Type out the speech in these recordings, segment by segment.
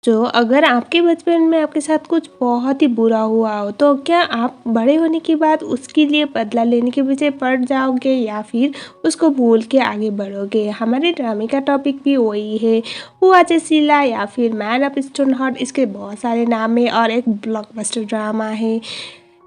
तो अगर आपके बचपन में आपके साथ कुछ बहुत ही बुरा हुआ हो, तो क्या आप बड़े होने के बाद उसके लिए बदला लेने के पीछे पड़ जाओगे या फिर उसको भूल के आगे बढ़ोगे? हमारे ड्रामे का टॉपिक भी वही है, हुआ चेसिला या फिर मैन ऑफ स्टोन हार्ट। इसके बहुत सारे नाम है और एक ब्लॉकबस्टर ड्रामा है।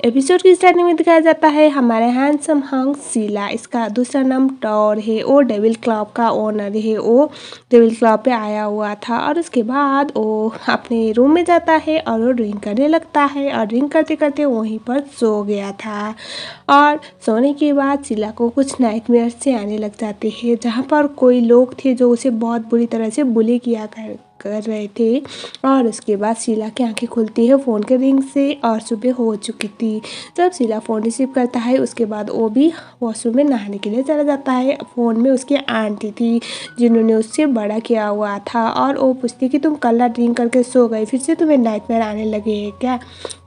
एपिसोड की स्टार्टिंग में दिखाया जाता है हमारे हैंडसम हंक शीला। इसका दूसरा नाम टॉर है। वो डेविल क्लब का ओनर है। वो डेविल क्लब पे आया हुआ था और उसके बाद वो अपने रूम में जाता है और वो ड्रिंक करने लगता है और ड्रिंक करते करते वहीं पर सो गया था। और सोने के बाद शीला को कुछ नाइटमेयर से आने लग जाते हैं, जहाँ पर कोई लोग थे जो उसे बहुत बुरी तरह से बुली किया कर रहे थे। और उसके बाद शीला की आंखें खुलती है फ़ोन के रिंग से और सुबह हो चुकी थी। जब शीला फ़ोन रिसीव करता है उसके बाद वो भी वॉशरूम में नहाने के लिए चला जाता है। फ़ोन में उसकी आंटी थी जिन्होंने उससे बड़ा किया हुआ था और वो पूछती कि तुम कल रात ड्रिंक करके सो गए, फिर से तुम्हें नाइटमेयर आने लगे हैं क्या?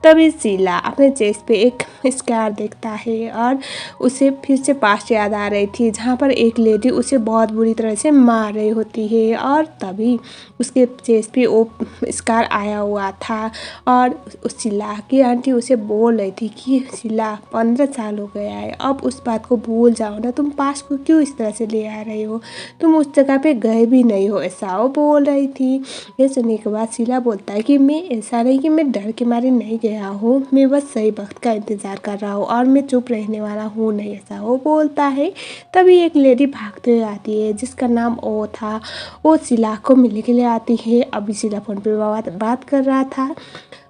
तभी शीला अपने चेस्ट पे एक स्कार देखता है और उसे फिर से पास्ट याद आ रही थी, जहाँ पर एक लेडी उसे बहुत बुरी तरह से मार रही होती है। और तभी उसके चेस्ट पे वो स्कार आया हुआ था और उस शीला की आंटी उसे बोल रही थी कि शीला 15 साल हो गया है, अब उस बात को भूल जाओ ना, तुम पास्ट को क्यों इस तरह से ले आ रहे हो, तुम उस जगह पे गए भी नहीं हो, ऐसा वो बोल रही थी। ये सुनने के बाद शीला बोलता है कि मैं ऐसा नहीं कि मैं डर के मारे नहीं गया हूँ, मैं बस सही वक्त का इंतज़ार कर रहा हूँ और मैं चुप रहने वाला हूँ नहीं, ऐसा वो बोलता है। तभी एक लेडी भागते हुए आती है जिसका नाम ओ था। वो शीला को मिलने के लिए आती है। अभी शीला फ़ोन पे बात कर रहा था,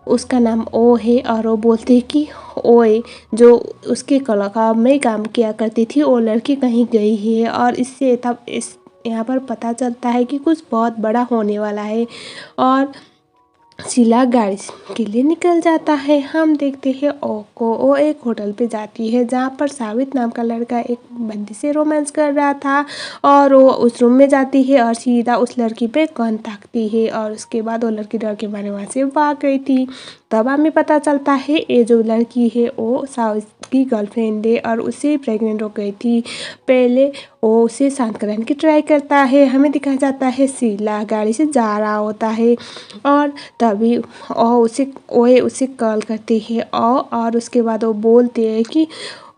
उसका नाम ओ है और वो बोलते हैं कि ओए जो उसके कलाकार में काम किया करती थी वो लड़की कहीं गई है। और इससे तब इस यहाँ पर पता चलता है कि कुछ बहुत बड़ा होने वाला है और शीला गाड़ी के लिए निकल जाता है। हम देखते हैं ओ को, वो एक होटल पे जाती है जहाँ पर सावित नाम का लड़का एक बंदी से रोमांस कर रहा था और वो उस रूम में जाती है और सीधा उस लड़की पे कान ताकती है और उसके बाद वो लड़की डर के मारे वहाँ से भाग गई थी। तब हमें पता चलता है ये जो लड़की है वो सावित की गर्लफ्रेंड है और उसे प्रेग्नेंट हो गई थी। पहले वो उसे शांत कराने की ट्राई करता है। हमें दिखाया जाता है शीला गाड़ी से जा रहा होता है और तभी उसे कॉल करती है और उसके बाद वो बोलते हैं कि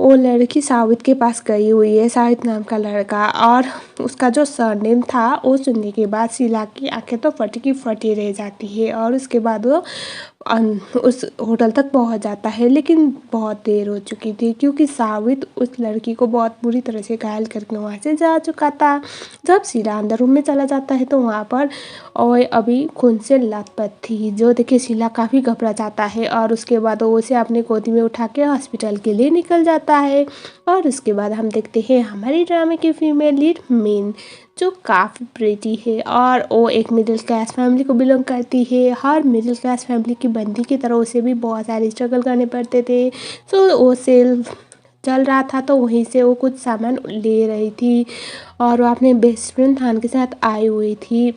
वो लड़की सावित के पास गई हुई है, सावित नाम का लड़का। और उसका जो सरनेम था वो सुनने के बाद शीला की आंखें तो फटी की फटी रह जाती है और उसके बाद वो उस होटल तक पहुंच जाता है। लेकिन बहुत देर हो चुकी थी क्योंकि सावित उस लड़की को बहुत बुरी तरह से घायल करके वहाँ से जा चुका था। जब शीला अंदर रूम में चला जाता है तो वहाँ पर और अभी खून से लथपथ थी, जो देखे शीला काफ़ी घबरा जाता है और उसके बाद वो उसे अपने गोदी में उठा के हॉस्पिटल के लिए निकल जाता है। और उसके बाद हम देखते हैं हमारी ड्रामे की फीमेल लीड मीन, जो काफ़ी प्रेटी है और वो एक मिडिल क्लास फैमिली को बिलोंग करती है। हर मिडिल क्लास फैमिली की बंदी की तरह उसे भी बहुत सारे स्ट्रगल करने पड़ते थे। सो वो सेल चल रहा था तो वहीं से वो कुछ सामान ले रही थी और वो अपने बेस्ट फ्रेंड थान के साथ आई हुई थी।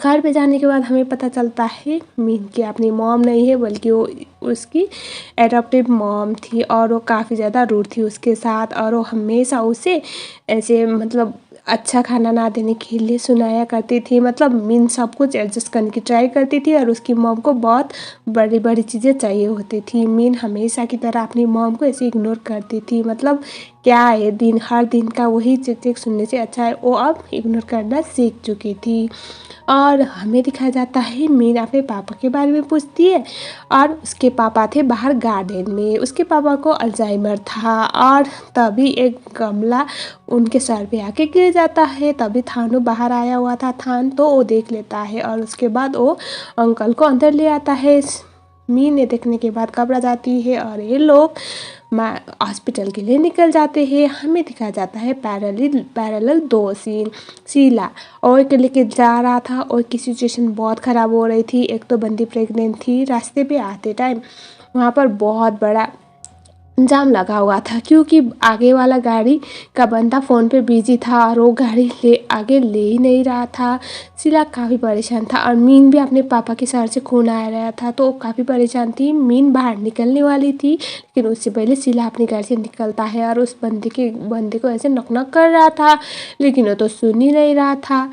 घर पे जाने के बाद हमें पता चलता है मीन की अपनी मॉम नहीं है बल्कि वो उसकी एडॉप्टिव मॉम थी और वो काफ़ी ज़्यादा रूड थी उसके साथ और वो हमेशा उसे ऐसे मतलब अच्छा खाना ना देने के लिए सुनाया करती थी। मतलब मीन सब कुछ एडजस्ट करने की ट्राई करती थी और उसकी मॉम को बहुत बड़ी बड़ी चीज़ें चाहिए होती थी। मीन हमेशा की तरह अपनी मॉम को ऐसे इग्नोर करती थी। मतलब क्या है, हर दिन का वही चिक सुनने से अच्छा है वो अब इग्नोर करना सीख चुकी थी। और हमें दिखाया जाता है मीन अपने पापा के बारे में पूछती है और उसके पापा थे बाहर गार्डन में। उसके पापा को अल्जाइमर था और तभी एक गमला उनके सर पे आके गिर जाता है। तभी थानू बाहर आया हुआ था, थान तो वो देख लेता है और उसके बाद वो अंकल को अंदर ले आता है। मीन ने देखने के बाद घबरा जाती है और ये लोग हॉस्पिटल के लिए निकल जाते हैं। हमें दिखाया जाता है पैरेलल 2 सीन। शीला और के लेके जा रहा था और की सिचुएशन बहुत ख़राब हो रही थी। एक तो बंदी प्रेग्नेंट थी। रास्ते पे आते टाइम वहाँ पर बहुत बड़ा जाम लगा हुआ था क्योंकि आगे वाला गाड़ी का बंदा फ़ोन पे बिजी था और वो गाड़ी आगे ले ही नहीं रहा था। शीला काफ़ी परेशान था और मीन भी अपने पापा के सर से खून आ रहा था तो वो काफ़ी परेशान थी। मीन बाहर निकलने वाली थी लेकिन उससे पहले शीला अपनी गाड़ी से निकलता है और उस बंदे को ऐसे नॉक कर रहा था लेकिन वो तो सुन ही नहीं रहा था।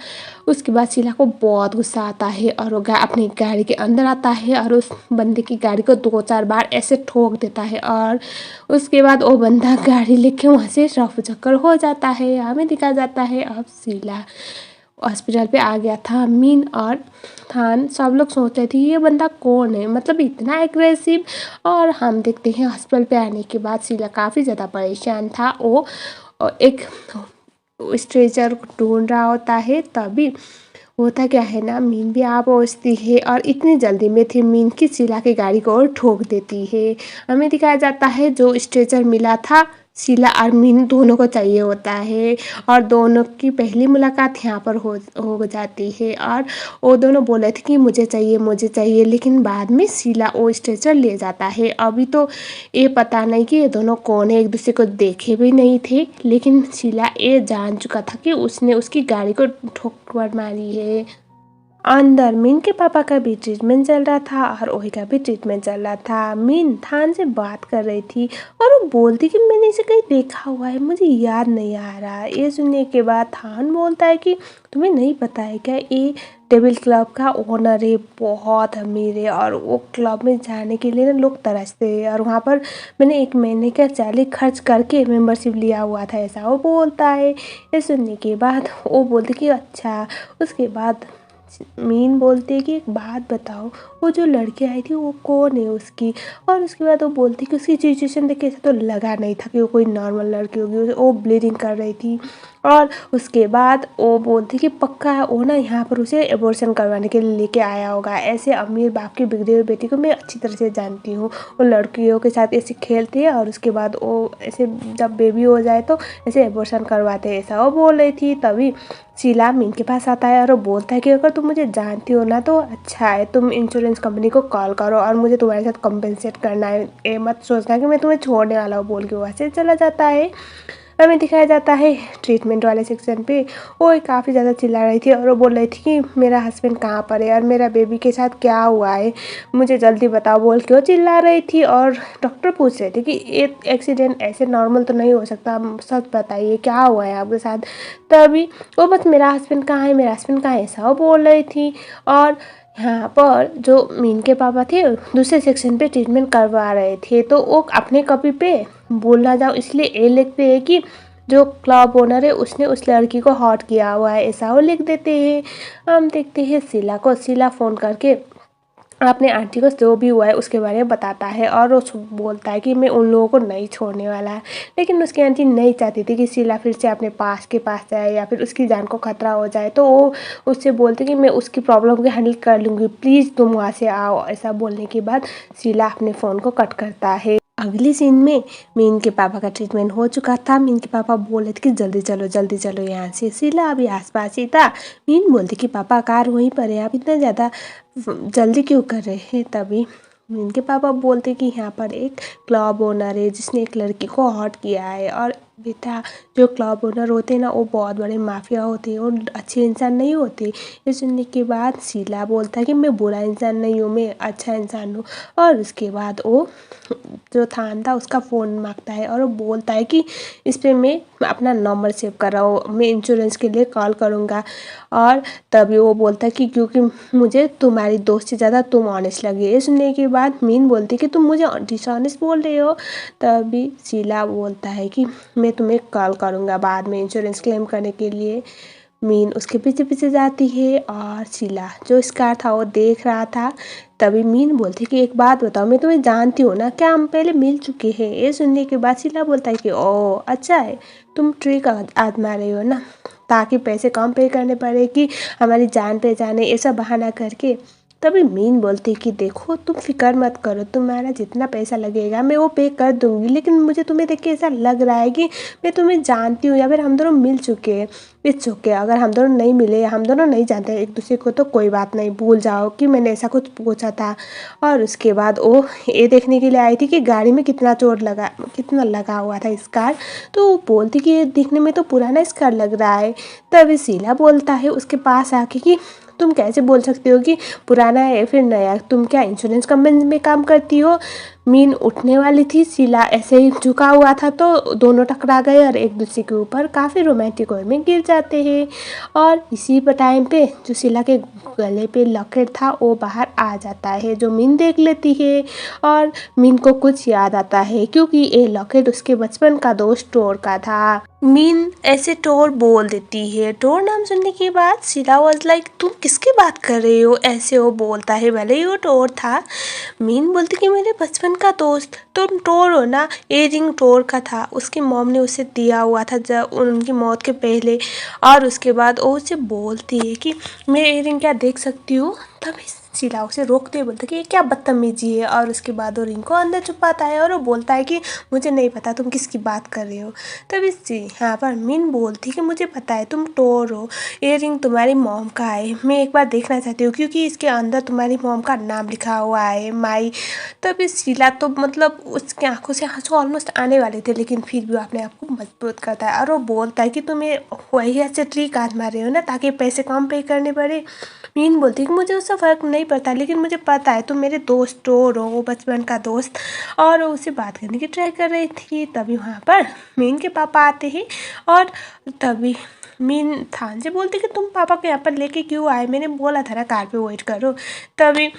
उसके बाद शीला को बहुत गुस्सा आता है और वो अपनी गाड़ी के अंदर आता है और उस बंदे की गाड़ी को 2-4 बार ऐसे ठोक देता है और उसके बाद वो बंदा गाड़ी लेके वहाँ से रफू चक्कर हो जाता है। हमें दिखाया जाता है अब शीला हॉस्पिटल पे आ गया था। मीन और थान सब लोग सोच रहे थे ये बंदा कौन है, मतलब इतना एग्रेसिव। और हम देखते हैं हॉस्पिटल पे आने के बाद शीला काफ़ी ज़्यादा परेशान था। वो एक स्ट्रेचर ढूंढ रहा होता है, तभी होता क्या है ना, मीन भी आ पहुँचती है और इतनी जल्दी में थी मीन की शीला की गाड़ी को और ठोक देती है। हमें दिखाया जाता है जो स्ट्रेचर मिला था शीला और मीन दोनों को चाहिए होता है और दोनों की पहली मुलाकात यहाँ पर हो जाती है और वो दोनों बोले थे कि मुझे चाहिए, लेकिन बाद में शीला वो स्ट्रेचर ले जाता है। अभी तो ये पता नहीं कि ये दोनों कौन है, एक दूसरे को देखे भी नहीं थे, लेकिन शीला ये जान चुका था कि उसने उसकी गाड़ी को ठोकर मारी है। अंदर मीन के पापा का भी ट्रीटमेंट चल रहा था और ओही का भी ट्रीटमेंट चल रहा था। मीन थान से बात कर रही थी और वो बोलती कि मैंने इसे कहीं देखा हुआ है, मुझे याद नहीं आ रहा। ये सुनने के बाद थान बोलता है कि तुम्हें नहीं पता है क्या, ये टेबल क्लब का ओनर है, बहुत अमीर है और वो क्लब में जाने के लिए ना लोग तरसते हैं और वहाँ पर मैंने 1 महीने का सैलरी खर्च करके मेंबरशिप लिया हुआ था, ऐसा वो बोलता है। ये सुनने के बाद वो बोलती कि अच्छा। उसके बाद मीन बोलती है कि एक बात बताओ, वो जो लड़की आई थी वो कौन है उसकी। और उसके बाद वो बोलती कि उसकी सिचुएशन देख के ऐसा तो लगा नहीं था कि वो कोई नॉर्मल लड़की होगी, वो ब्लीडिंग कर रही थी। और उसके बाद वो बोलती कि पक्का वो ना यहाँ पर उसे एबॉर्शन करवाने के लिए लेके आया होगा। ऐसे अमीर बाप की बिगड़ी हुई बेटी को मैं अच्छी तरह से जानती हूँ, वो लड़कियों के साथ ऐसे खेलती है और उसके बाद वो ऐसे जब बेबी हो जाए तो ऐसे एबॉर्शन करवाते हैं, ऐसा वो बोल रही थी। तभी शीला मीन के पास आता है और वो बोलता है कि अगर तुम मुझे जानती हो ना तो अच्छा है, तुम इंश्योरेंस कंपनी को कॉल करो और मुझे तुम्हारे साथ कॉम्पेंसेट करना है, ये मत सोचना कि मैं तुम्हें छोड़ने वाला हूँ, बोल के वहाँ से चला जाता है। हमें दिखाया जाता है ट्रीटमेंट वाले सेक्शन पे वो काफ़ी ज़्यादा चिल्ला रही थी और वो बोल रही थी कि मेरा हस्बैंड कहाँ पर है और मेरा बेबी के साथ क्या हुआ है, मुझे जल्दी बताओ, बोल के वो चिल्ला रही थी। और डॉक्टर पूछ रहे थे कि ये एक्सीडेंट ऐसे नॉर्मल तो नहीं हो सकता, सच बताइए क्या हुआ है आपके साथ। तभी वो बस मेरा हस्बैंड कहाँ है, मेरा हस्बैंड कहाँ है, ऐसा वो बोल रही थी। और यहाँ पर जो मीन के पापा थे दूसरे सेक्शन पे ट्रीटमेंट करवा रहे थे, तो वो अपने कॉपी पे बोलना जाओ इसलिए ये लिखते हैं कि जो क्लब ओनर है उसने उस लड़की को हॉट किया हुआ है, ऐसा वो लिख देते हैं। हम देखते हैं शीला को, शीला फ़ोन करके अपने आंटी को जो भी हुआ है उसके बारे में बताता है और वो बोलता है कि मैं उन लोगों को नहीं छोड़ने वाला है। लेकिन उसकी आंटी नहीं चाहती थी कि शीला फिर से अपने पास जाए या फिर उसकी जान को खतरा हो जाए, तो वो उससे बोलती कि मैं उसकी प्रॉब्लम को हैंडल कर लूँगी, प्लीज़ तुम वहाँ से आओ। ऐसा बोलने के बाद शीला अपने फ़ोन को कट करता है। अगली सीन में मीन के पापा का ट्रीटमेंट हो चुका था। मीन के पापा बोले थे कि जल्दी चलो यहाँ से। शीला अभी आसपास ही था। मीन बोलती कि पापा कार वहीं पर है, आप इतना ज़्यादा जल्दी क्यों कर रहे हैं। तभी मीन के पापा बोलते कि यहाँ पर एक क्लब ओनर है जिसने एक लड़की को हॉट किया है और बेटा जो क्लब ओनर होते हैं ना वो बहुत बड़े माफिया होते हैं, वो अच्छे इंसान नहीं होते। ये सुनने के बाद शीला बोलता है कि मैं बुरा इंसान नहीं हूँ, मैं अच्छा इंसान हूँ। और उसके बाद वो जो थान था उसका फ़ोन मांगता है और वो बोलता है कि इस पर मैं अपना नंबर सेव कर रहा हूँ, मैं इंश्योरेंस के लिए कॉल करूँगा। और तभी वो बोलता है कि क्योंकि मुझे तुम्हारी दोस्त से ज़्यादा तुम ऑनेस्ट लगी। ये सुनने के बाद मीन बोलती कि तुम मुझे डिसऑनेस्ट बोल रहे हो। तभी शीला बोलता है कि मैं तुम्हें कॉल करूँगा बाद में इंश्योरेंस क्लेम करने के लिए। मीन उसके पीछे पीछे जाती है और शीला जो स्कार था वो देख रहा था। तभी मीन बोलती कि एक बात बताओ, मैं तुम्हें जानती हूँ ना, क्या हम पहले मिल चुके हैं। ये सुनने के बाद शीला बोलता है कि ओ अच्छा है, तुम ट्रिक आजमा रहे हो ना ताकि पैसे कम पे करने पड़े कि हमारी जान पहचाने, ऐसा बहाना करके। तभी मीन बोलती कि देखो तुम फिक्र मत करो, तुम्हारा जितना पैसा लगेगा मैं वो पे कर दूंगी, लेकिन मुझे तुम्हें देख के ऐसा लग रहा है कि मैं तुम्हें जानती हूँ या फिर हम दोनों मिल चुके हैं। इट्स ओके, अगर हम दोनों नहीं मिले या हम दोनों नहीं जानते एक दूसरे को तो कोई बात नहीं, भूल जाओ कि मैंने ऐसा कुछ पूछा था। और उसके बाद वो ये देखने के लिए आई थी कि गाड़ी में कितना लगा हुआ था स्कार। तो वो बोलती कि ये दिखने में तो पुराना स्कार लग रहा है। तभी शीला बोलता है उसके पास आके कि तुम कैसे बोल सकते हो कि पुराना है या फिर नया, तुम क्या इंश्योरेंस कंपनी में काम करती हो। मीन उठने वाली थी, शीला ऐसे ही झुका हुआ था तो दोनों टकरा गए और एक दूसरे के ऊपर काफ़ी रोमांटिक वे में गिर जाते हैं। और इसी टाइम पे जो शीला के गले पे लॉकेट था वो बाहर आ जाता है, जो मीन देख लेती है। और मीन को कुछ याद आता है क्योंकि ये लॉकेट उसके बचपन का दोस्त टोर का था। मीन ऐसे टोर बोल देती है। टोर नाम सुनने के बाद शीला वाज लाइक तुम किसकी बात कर रहे हो, ऐसे वो बोलता है, भले ही वो टोर था। मीन बोलती कि मेरे बचपन का दोस्त तुम टोर हो ना। ये रिंग टोर का था, उसकी मॉम ने उसे दिया हुआ था जब उनकी मौत के पहले। और उसके बाद वो उसे बोलती है कि मैं ये रिंग क्या देख सकती हूँ। तभी शीला उसे रोकते हुए बोलता कि ये क्या बदतमीजी है। और उसके बाद वो रिंग को अंदर छुपाता है और वो बोलता है कि मुझे नहीं पता तुम किसकी बात कर रहे हो। तभी यहाँ पर मीन बोलती कि मुझे पता है तुम टोर हो, ये रिंग तुम्हारी मॉम का है, मैं एक बार देखना चाहती हूँ क्योंकि इसके अंदर तुम्हारी मॉम का नाम लिखा हुआ है, माई। तभी शीला तो मतलब उसकी आंखों से आंसू ऑलमोस्ट आने वाले थे, लेकिन फिर भी वो अपने आप को मजबूत करता है और वो बोलता है कि तुम्हें वही ऐसे ट्रिक आजमा रहे हो ना ताकि पैसे कम पे करने पड़े। मीन बोलती है कि मुझे उससे फ़र्क नहीं पड़ता, लेकिन मुझे पता है तुम मेरे दोस्त टोर हो, वो बचपन का दोस्त। और वो उससे बात करने की ट्राई कर रही थी। तभी वहाँ पर मीन के पापा आते हैं और तभी मीन थान से बोलती कि तुम पापा को यहाँ पर लेके क्यों आए, मैंने बोला था ना कार पे वेट करो। तभी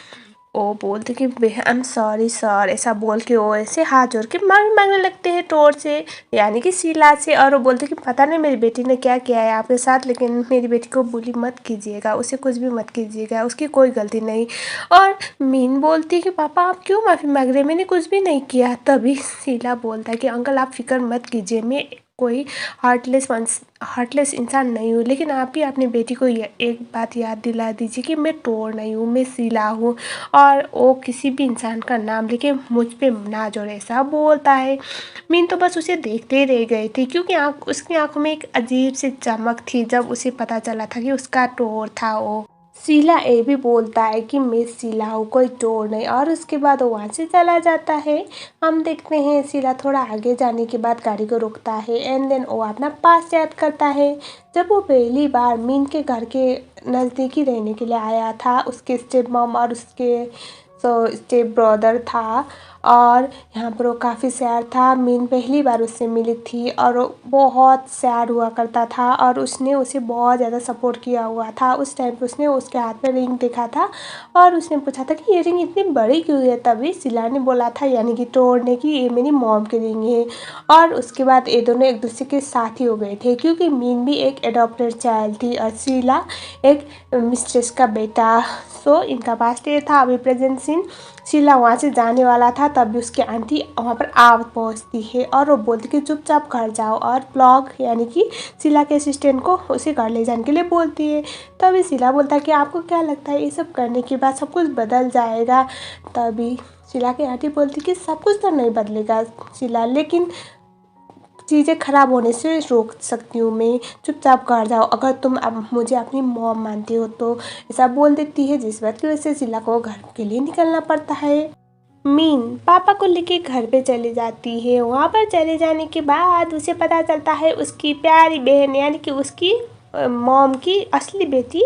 वो बोलते कि आई एम सॉरी सर, ऐसा बोल के वो ऐसे हाथ जोड़ के मांग मांगने लगते हैं टोर से, यानी कि शीला से। और वो बोलते कि पता नहीं मेरी बेटी ने क्या किया है आपके साथ, लेकिन मेरी बेटी को बुली मत कीजिएगा, उसे कुछ भी मत कीजिएगा, उसकी कोई गलती नहीं। और मीन बोलती कि पापा आप क्यों माफ़ी मांग रहे हैं, मैंने कुछ भी नहीं किया। तभी शीला बोलता है कि अंकल आप फिक्र मत कीजिए, मैं कोई हार्टलेस इंसान नहीं हूँ, लेकिन आप ही अपनी बेटी को एक बात याद दिला दीजिए कि मैं टोर नहीं हूँ, मैं शीला हूँ। और वो किसी भी इंसान का नाम लेके मुझ पे ना जोड़े, ऐसा बोलता है। मीन तो बस उसे देखते ही रह गई थी क्योंकि उसकी आंखों में एक अजीब सी चमक थी जब उसे पता चला था कि उसका टोर था वो। शीला ये भी बोलता है कि मैं शीला हूँ, कोई टोर नहीं। और उसके बाद वो वहाँ से चला जाता है। हम देखते हैं शीला थोड़ा आगे जाने के बाद गाड़ी को रोकता है एंड देन वो अपना पास्ट याद करता है जब वो पहली बार मीन के घर के नज़दीक ही रहने के लिए आया था। उसके स्टेप मॉम और उसके स्टेप ब्रदर था और यहाँ पर वो काफ़ी सैड था। मीन पहली बार उससे मिली थी और वो बहुत सैड हुआ करता था और उसने उसे बहुत ज़्यादा सपोर्ट किया हुआ था। उस टाइम पे उसने उसके हाथ में रिंग देखा था और उसने पूछा था कि ये रिंग इतनी बड़ी क्यों है। तभी शीला ने बोला था, यानी कि टोर ने, कि ये मेरी मॉम की रिंग है। और उसके बाद ये दोनों एक दूसरे के साथ ही हो गए थे क्योंकि मीन भी एक एडॉप्टेड चाइल्ड थी और शीला एक मिस्ट्रेस का बेटा। सो इनका पास्ट ये था। अभी प्रेजेंट सीन, शीला वहाँ से जाने वाला था तभी उसकी आंटी वहाँ पर आ पहुँचती है और वो बोलती कि चुपचाप घर जाओ और ब्लॉग यानी कि शीला के असिस्टेंट को उसे घर ले जाने के लिए बोलती है। तभी शीला बोलता है कि आपको क्या लगता है ये सब करने के बाद सब कुछ बदल जाएगा। तभी शीला की आंटी बोलती कि सब कुछ तो नहीं बदलेगा शीला, लेकिन चीज़ें ख़राब होने से रोक सकती हूँ मैं, चुपचाप घर जाओ अगर तुम अब मुझे अपनी मॉम मानती हो तो। ऐसा बोल देती है जिस बात की वजह से शीला को घर के लिए निकलना पड़ता है। मीन पापा को लेके घर पे चली जाती है। वहाँ पर चले जाने के बाद उसे पता चलता है उसकी प्यारी बहन यानी कि उसकी मॉम की असली बेटी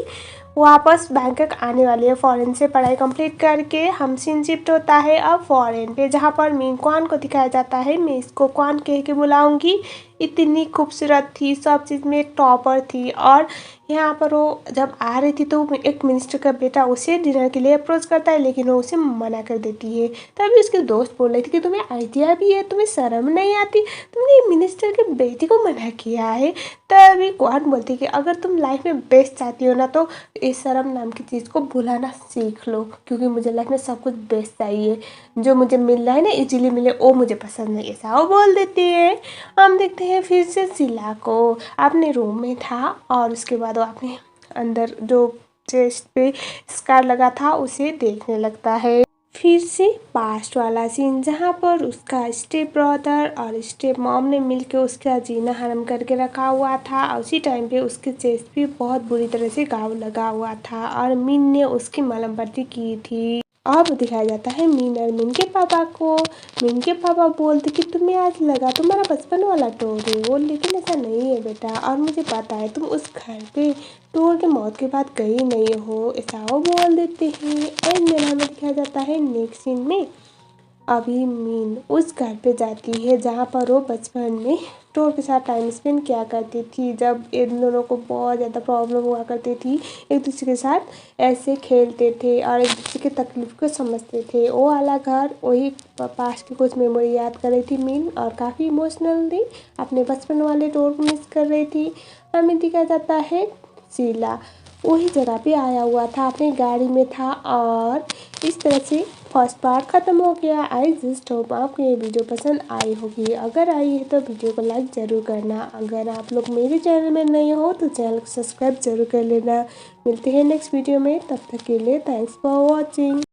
वापस बैंकॉक आने वाली है। फॉरेन से पढ़ाई कंप्लीट करके हम सीन शिफ्ट होता है अब फॉरेन पे, जहाँ पर मीन क्वान को दिखाया जाता है। मैं इसको क्वान कह के बुलाऊंगी। इतनी खूबसूरत थी, सब चीज़ में एक टॉपर थी। और यहाँ पर वो जब आ रही थी तो एक मिनिस्टर का बेटा उसे डिनर के लिए अप्रोच करता है, लेकिन वो उसे मना कर देती है। तभी उसके दोस्त बोल रहे थे कि तुम्हें आइडिया भी है, तुम्हें शर्म नहीं आती, तुमने मिनिस्टर के बेटी को मना किया है। तभी क्वान बोलती है कि अगर तुम लाइफ में बेस्ट चाहती हो ना तो इस शर्म नाम की चीज़ को भुलाना सीख लो, क्योंकि मुझे लाइफ में सब कुछ बेस्ट चाहिए, जो मुझे मिल रहा है ना इजीली मिले वो मुझे पसंद नहीं, ऐसा वो बोल देती है। हम देखते हैं फिर से शीला को अपने रूम में था और उसके बाद वो अपने अंदर जो चेस्ट पे स्कार लगा था उसे देखने लगता है। फिर से पास्ट वाला सीन जहाँ पर उसका स्टेप ब्रदर और स्टेप मॉम ने मिलकर उसका जीना हराम करके रखा हुआ था। उसी टाइम पे उसके चेस्ट पे बहुत बुरी तरह से घाव लगा हुआ था और मीन ने उसकी मलहम पट्टी की थी। अब दिखाया जाता है मीन और मीन के पापा को। मीन के पापा बोलते कि तुम्हें आज लगा तुम्हारा बचपन वाला टूर है वो, लेकिन ऐसा नहीं है बेटा, और मुझे पता है तुम उस घर पे टूर के मौत के बाद गई नहीं हो, ऐसा वो बोल देते हैं। एंड मेरा हमें दिखाया जाता है नेक्स्ट सीन में। अभी मीन उस घर पे जाती है जहाँ पर वो बचपन में टोर के साथ टाइम स्पेंड किया करती थी, जब इन दोनों को बहुत ज़्यादा प्रॉब्लम हुआ करती थी। एक दूसरे के साथ ऐसे खेलते थे और एक दूसरे की तकलीफ को समझते थे। वो वाला घर, वही पास्ट की कुछ मेमोरी याद कर रही थी मीन, और काफ़ी इमोशनल थी, अपने बचपन वाले टोर को मिस कर रही थी। हमें दिखाया जाता है शीला वही जगह पे आया हुआ था, अपनी गाड़ी में था, और इस तरह से फर्स्ट पार्ट ख़त्म हो गया। आई जस्ट होप आपको ये वीडियो पसंद आई होगी। अगर आई है तो वीडियो को लाइक ज़रूर करना। अगर आप लोग मेरे चैनल में नए हो तो चैनल को सब्सक्राइब जरूर कर लेना। मिलते हैं नेक्स्ट वीडियो में, तब तक के लिए थैंक्स फॉर वॉचिंग।